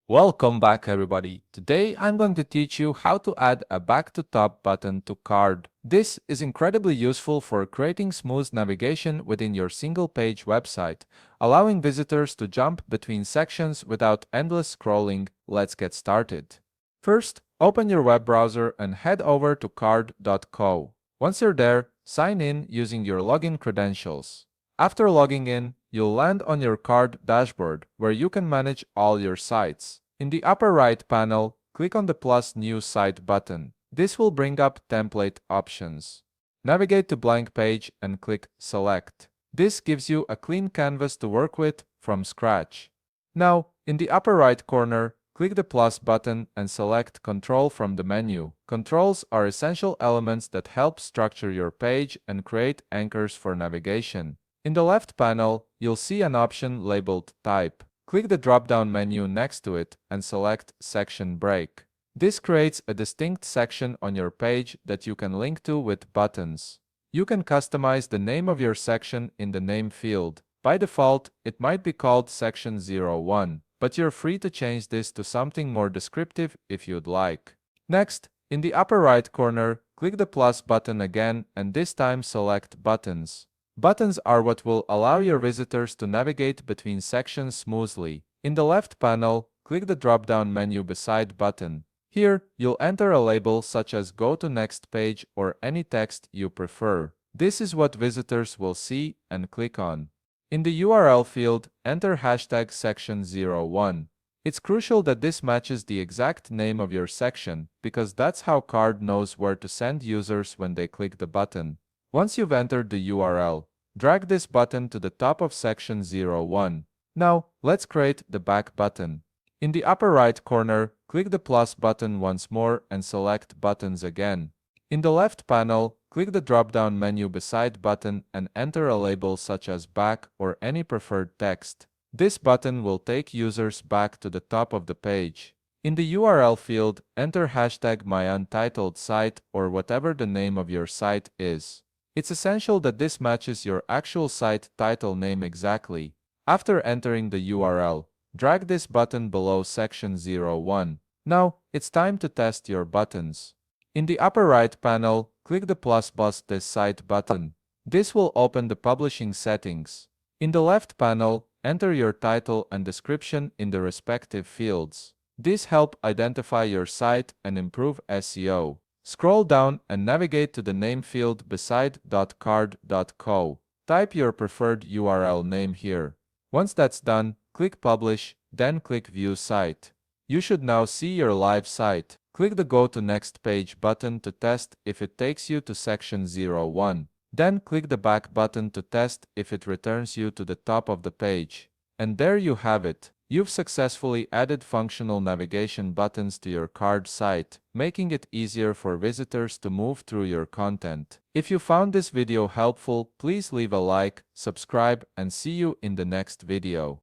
Welcome back everybody. Today I'm going to teach you how to add a back to top button to card. This is incredibly useful for creating smooth navigation within your single page website, allowing visitors to jump between sections without endless scrolling. Let's get started. First, open your web browser and head over to card.co. Once you're there, sign in using your login credentials. After logging in, you'll land on your card dashboard where you can manage all your sites. In the upper right panel, click on the plus new site button. This will bring up template options. Navigate to blank page and click select. This gives you a clean canvas to work with from scratch. Now, in the upper right corner, click the plus button and select Control from the menu. Controls are essential elements that help structure your page and create anchors for navigation. In the left panel, you'll see an option labeled Type. Click the drop-down menu next to it and select Section Break. This creates a distinct section on your page that you can link to with buttons. You can customize the name of your section in the name field. By default, it might be called Section 01, but you're free to change this to something more descriptive if you'd like. Next, in the upper right corner, click the plus button again and this time select Buttons. Buttons are what will allow your visitors to navigate between sections smoothly. In the left panel, click the drop-down menu beside Button. Here, you'll enter a label such as Go to Next Page or any text you prefer. This is what visitors will see and click on. In the URL field, enter hashtag section01. It's crucial that this matches the exact name of your section because that's how Card knows where to send users when they click the button. Once you've entered the URL, drag this button to the top of section 01. Now, let's create the back button. In the upper right corner, click the plus button once more and select Buttons again. In the left panel, click the drop-down menu beside Button and enter a label such as Back or any preferred text. This button will take users back to the top of the page. In the URL field, enter hashtag myUntitledSite or whatever the name of your site is. It's essential that this matches your actual site title name exactly. After entering the URL, drag this button below section 01. Now, it's time to test your buttons. In the upper right panel, click the plus this site button. This will open the publishing settings. In the left panel, enter your title and description in the respective fields. This helps identify your site and improve SEO. Scroll down and navigate to the name field beside .card.co. Type your preferred URL name here. Once that's done, click Publish, then click View Site. You should now see your live site. Click the Go to Next Page button to test if it takes you to section 01. Then click the Back button to test if it returns you to the top of the page. And there you have it. You've successfully added functional navigation buttons to your card site, making it easier for visitors to move through your content. If you found this video helpful, please leave a like, subscribe, and see you in the next video.